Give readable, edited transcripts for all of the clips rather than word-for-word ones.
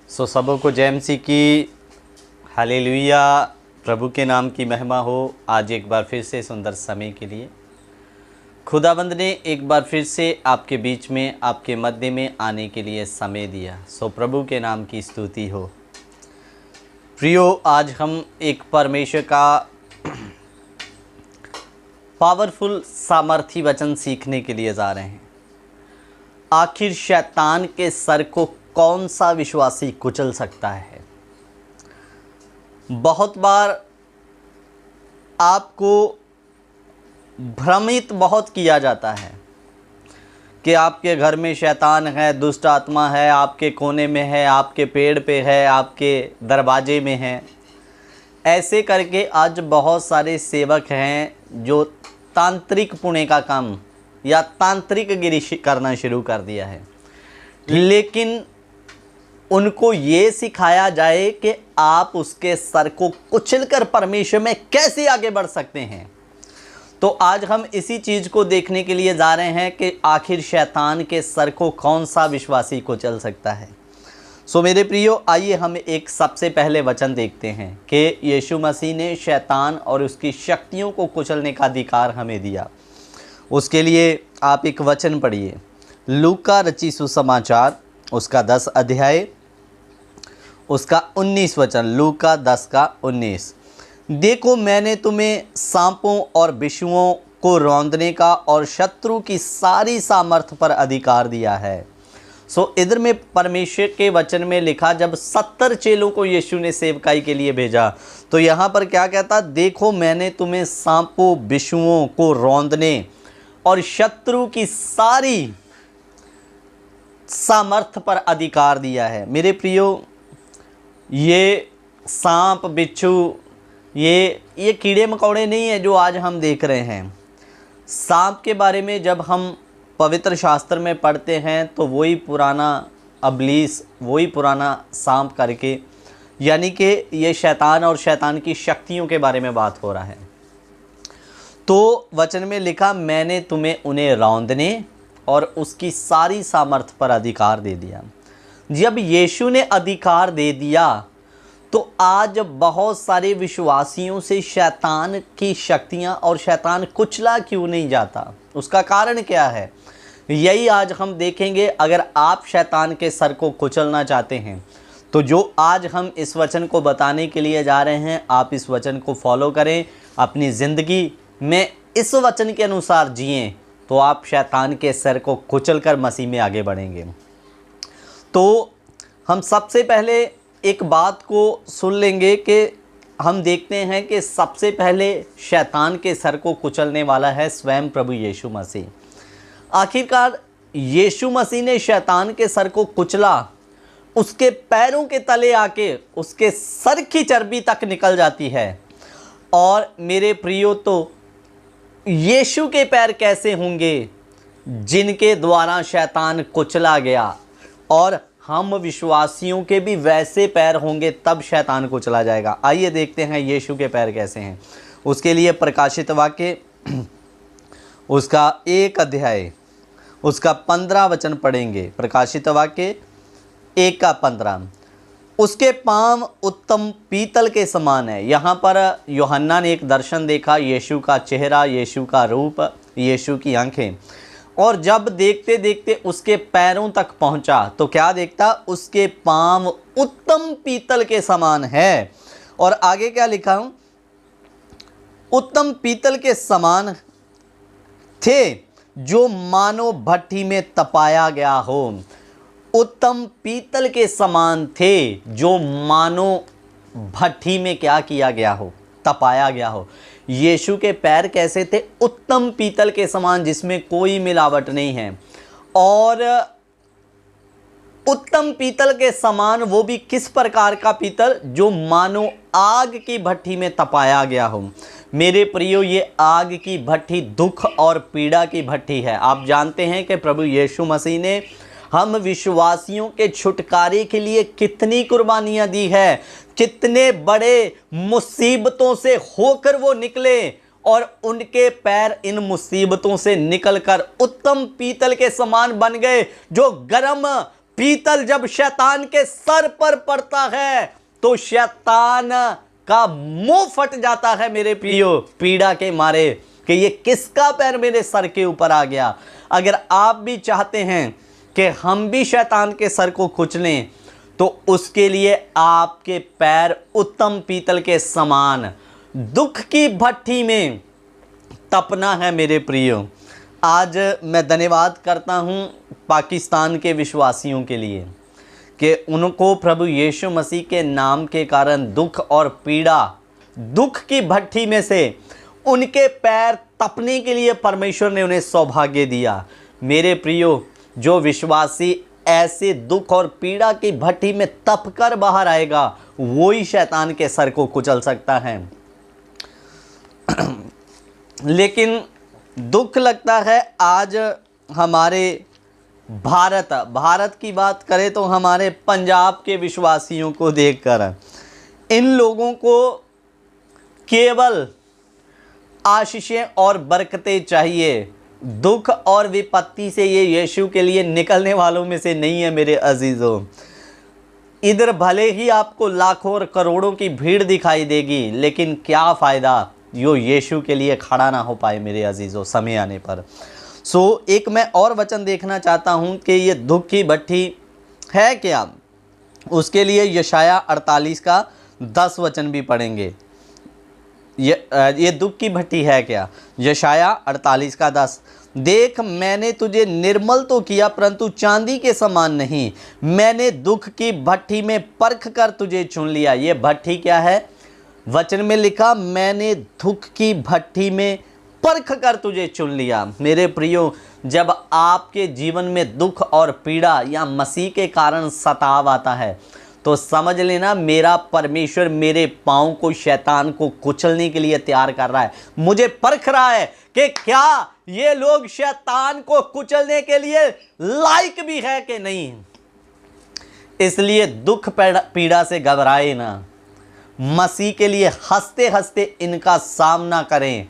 सबों को जय मसीह की हालेलुया। प्रभु के नाम की महिमा हो। आज एक बार फिर से सुंदर समय के लिए खुदाबंद ने एक बार फिर से आपके बीच में, आपके मध्य में आने के लिए समय दिया। प्रभु के नाम की स्तुति हो। प्रियो, आज हम एक परमेश्वर का पावरफुल सामर्थी वचन सीखने के लिए जा रहे हैं। आखिर शैतान के सर को कौन सा विश्वासी कुचल सकता है? बहुत बार आपको भ्रमित बहुत किया जाता है कि आपके घर में शैतान है, दुष्ट आत्मा है, आपके कोने में है, आपके पेड़ पे है, आपके दरवाजे में है। ऐसे करके आज बहुत सारे सेवक हैं जो तांत्रिक पुणे का काम या तांत्रिक गिरी करना शुरू कर दिया है, लेकिन उनको ये सिखाया जाए कि आप उसके सर को कुचलकर परमेश्वर में कैसे आगे बढ़ सकते हैं। तो आज हम इसी चीज़ को देखने के लिए जा रहे हैं कि आखिर शैतान के सर को कौन सा विश्वासी कुचल सकता है। मेरे प्रियो, आइए हम एक सबसे पहले वचन देखते हैं कि यीशु मसीह ने शैतान और उसकी शक्तियों को कुचलने का अधिकार हमें दिया। उसके लिए आप एक वचन पढ़िए, लूका रची सुसमाचार उसका 10 अध्याय उसका 19 वचन। लूका 10 का 19। देखो, मैंने तुम्हें सांपों और बिच्छुओं को रौंदने का और शत्रु की सारी सामर्थ पर अधिकार दिया है। इधर में परमेश्वर के वचन में लिखा, जब 70 चेलों को यीशु ने सेवकाई के लिए भेजा तो यहाँ पर क्या कहता? देखो, मैंने तुम्हें सांपों बिच्छुओं को रौंदने और शत्रु की सारी सामर्थ पर अधिकार दिया है। मेरे प्रियो, ये सांप बिच्छू ये कीड़े मकोड़े नहीं है जो आज हम देख रहे हैं। सांप के बारे में जब हम पवित्र शास्त्र में पढ़ते हैं तो वही पुराना अबलीस, वही पुराना सांप करके, यानी कि ये शैतान और शैतान की शक्तियों के बारे में बात हो रहा है। तो वचन में लिखा, मैंने तुम्हें उन्हें रौंदने और उसकी सारी सामर्थ पर अधिकार दे दिया। जब यीशु ने अधिकार दे दिया तो आज बहुत सारे विश्वासियों से शैतान की शक्तियां और शैतान कुचला क्यों नहीं जाता? उसका कारण क्या है? यही आज हम देखेंगे। अगर आप शैतान के सर को कुचलना चाहते हैं तो जो आज हम इस वचन को बताने के लिए जा रहे हैं, आप इस वचन को फॉलो करें, अपनी ज़िंदगी में इस वचन के अनुसार जिएं, तो आप शैतान के सर को कुचलकर मसीह में आगे बढ़ेंगे। तो हम सबसे पहले एक बात को सुन लेंगे कि हम देखते हैं कि सबसे पहले शैतान के सर को कुचलने वाला है स्वयं प्रभु यीशु मसीह। आखिरकार यीशु मसीह ने शैतान के सर को कुचला, उसके पैरों के तले आके उसके सर की चर्बी तक निकल जाती है। और मेरे प्रियो, तो यीशु के पैर कैसे होंगे जिनके द्वारा शैतान कुचला गया, और हम विश्वासियों के भी वैसे पैर होंगे तब शैतान कुचला जाएगा। आइए देखते हैं यीशु के पैर कैसे हैं। उसके लिए प्रकाशित वाक्य उसका 1 अध्याय उसका 15 वचन पढ़ेंगे। प्रकाशित वाक्य 1 का 15। उसके पाँव उत्तम पीतल के समान है। यहाँ पर यूहन्ना ने एक दर्शन देखा, यीशु का चेहरा, यीशु का रूप, यीशु की आंखें, और जब देखते देखते उसके पैरों तक पहुंचा तो क्या देखता? उसके पाँव उत्तम पीतल के समान है। और आगे क्या लिखा हूं? उत्तम पीतल के समान थे जो मानो भट्ठी में तपाया गया हो। उत्तम पीतल के समान थे जो मानो भट्ठी में क्या किया गया हो? तपाया गया हो। यीशु के पैर कैसे थे? उत्तम पीतल के समान, जिसमें कोई मिलावट नहीं है। और उत्तम पीतल के समान वो भी किस प्रकार का पीतल? जो मानो आग की भट्ठी में तपाया गया हो। मेरे प्रियो, ये आग की भट्ठी दुख और पीड़ा की भट्ठी है। आप जानते हैं कि प्रभु यीशु मसीह ने हम विश्वासियों के छुटकारे के लिए कितनी कुर्बानियां दी है, कितने बड़े मुसीबतों से होकर वो निकले, और उनके पैर इन मुसीबतों से निकलकर उत्तम पीतल के समान बन गए, जो गर्म पीतल जब शैतान के सर पर पड़ता है तो शैतान का मुंह फट जाता है मेरे प्रियो, पीड़ा के मारे कि ये किसका पैर मेरे सर के ऊपर आ गया। अगर आप भी चाहते हैं कि हम भी शैतान के सर को कुचलें तो उसके लिए आपके पैर उत्तम पीतल के समान दुख की भट्ठी में तपना है मेरे प्रियो। आज मैं धन्यवाद करता हूं पाकिस्तान के विश्वासियों के लिए कि उनको प्रभु यीशु मसीह के नाम के कारण दुख और पीड़ा, दुख की भट्ठी में से उनके पैर तपने के लिए परमेश्वर ने उन्हें सौभाग्य दिया। मेरे प्रियो, जो विश्वासी ऐसे दुख और पीड़ा की भट्ठी में तप कर बाहर आएगा वो ही शैतान के सर को कुचल सकता है। लेकिन दुख लगता है आज हमारे भारत की बात करें तो हमारे पंजाब के विश्वासियों को देखकर, इन लोगों को केवल आशीषें और बरकतें चाहिए। दुख और विपत्ति से ये यीशु के लिए निकलने वालों में से नहीं है मेरे अजीज़ों। इधर भले ही आपको लाखों और करोड़ों की भीड़ दिखाई देगी, लेकिन क्या फ़ायदा जो यीशु के लिए खड़ा ना हो पाए मेरे अजीज़ों समय आने पर। एक मैं और वचन देखना चाहता हूँ कि ये दुख की भट्ठी है क्या। उसके लिए यशाया 48 का 10 वचन भी पढ़ेंगे। ये दुख की भट्ठी है क्या। यशाया 48 का 10, देख मैंने तुझे निर्मल तो किया परंतु चांदी के समान नहीं, मैंने दुख की भट्ठी में परख कर तुझे चुन लिया। ये भट्ठी क्या है, वचन में लिखा मैंने दुख की भट्ठी में परख कर तुझे चुन लिया। मेरे प्रियो, जब आपके जीवन में दुख और पीड़ा या मसीह के कारण सताव आता है तो समझ लेना मेरा परमेश्वर मेरे पाँव को शैतान को कुचलने के लिए तैयार कर रहा है। मुझे परख रहा है कि क्या ये लोग शैतान को कुचलने के लिए लायक भी है कि नहीं। इसलिए दुख पीड़ा से घबराए ना, मसीह के लिए हंसते हंसते इनका सामना करें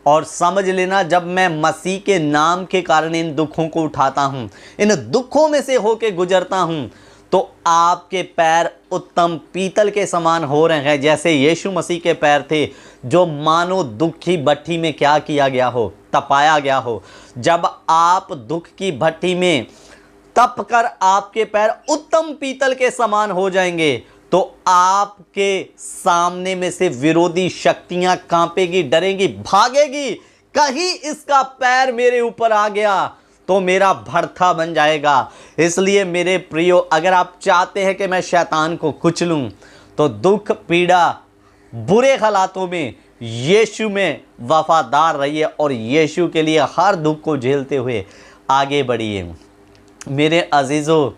और समझ लेना जब मैं मसीह के नाम के कारण इन दुखों को उठाता हूँ, इन दुखों में से होके गुजरता हूँ, तो आपके पैर उत्तम पीतल के समान हो रहे हैं, जैसे यीशु मसीह के पैर थे जो मानो दुख की भट्ठी में क्या किया गया हो, तपाया गया हो। जब आप दुख की भट्ठी में तप कर आपके पैर उत्तम पीतल के समान हो जाएंगे तो आपके सामने में से विरोधी शक्तियां कांपेगी, डरेंगी, भागेगी। कहीं इसका पैर मेरे ऊपर आ गया तो मेरा भरथा बन जाएगा। इसलिए मेरे प्रियो, अगर आप चाहते हैं कि मैं शैतान को कुचलूं तो दुख पीड़ा बुरे हालातों में यीशु में वफादार रहिए और यीशु के लिए हर दुख को झेलते हुए आगे बढ़िए। मेरे अजीज़ों,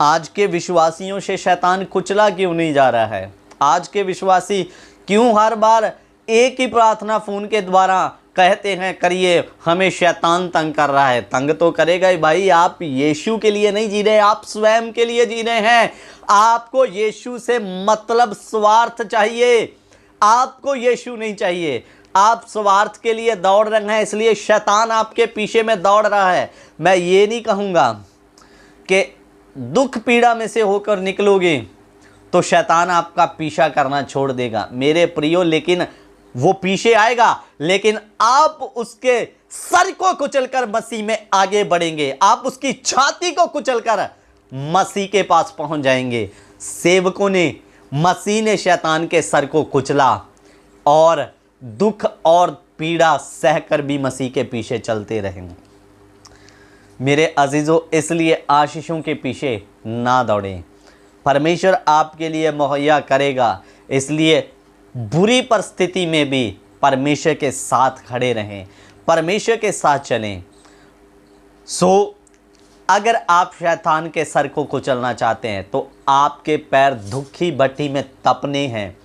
आज के विश्वासियों से शैतान कुचला क्यों नहीं जा रहा है। आज के विश्वासी क्यों हर बार एक ही प्रार्थना फ़ोन के द्वारा कहते हैं करिए, हमें शैतान तंग कर रहा है। तंग तो करेगा ही भाई, आप यीशु के लिए नहीं जी रहे, आप स्वयं के लिए जी रहे हैं। आपको यीशु से मतलब स्वार्थ चाहिए, आपको यीशु नहीं चाहिए। आप स्वार्थ के लिए दौड़ रहे हैं, इसलिए शैतान आपके पीछे में दौड़ रहा है। मैं ये नहीं कहूँगा कि दुख पीड़ा में से होकर निकलोगे तो शैतान आपका पीछा करना छोड़ देगा मेरे प्रियो, लेकिन वो पीछे आएगा, लेकिन आप उसके सर को कुचलकर मसीह में आगे बढ़ेंगे। आप उसकी छाती को कुचलकर मसीह के पास पहुंच जाएंगे। सेवकों ने, मसीह ने शैतान के सर को कुचला और दुख और पीड़ा सहकर भी मसीह के पीछे चलते रहेंगे। मेरे अजीज़ों, इसलिए आशीषों के पीछे ना दौड़ें, परमेश्वर आपके लिए मुहैया करेगा। इसलिए बुरी परिस्थिति में भी परमेश्वर के साथ खड़े रहें, परमेश्वर के साथ चलें। अगर आप शैतान के सर को कुचलना चाहते हैं तो आपके पैर दुख की भट्ठी में तपने हैं,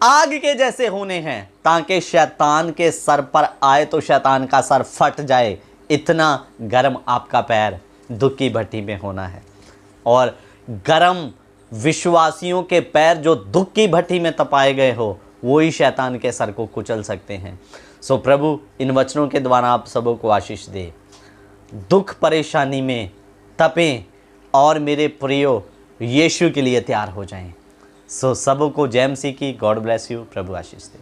आग के जैसे होने हैं, ताकि शैतान के सर पर आए तो शैतान का सर फट जाए। इतना गर्म आपका पैर दुख की भट्टी में होना है। और गर्म विश्वासियों के पैर जो दुख की भट्टी में तपाए गए हो, वो ही शैतान के सर को कुचल सकते हैं। प्रभु इन वचनों के द्वारा आप सबों को आशीष दे। दुख परेशानी में तपें और मेरे प्रियो यीशु के लिए तैयार हो जाएं। सो सबों को जय मसीह की। God bless you. Prabhu Ashish they.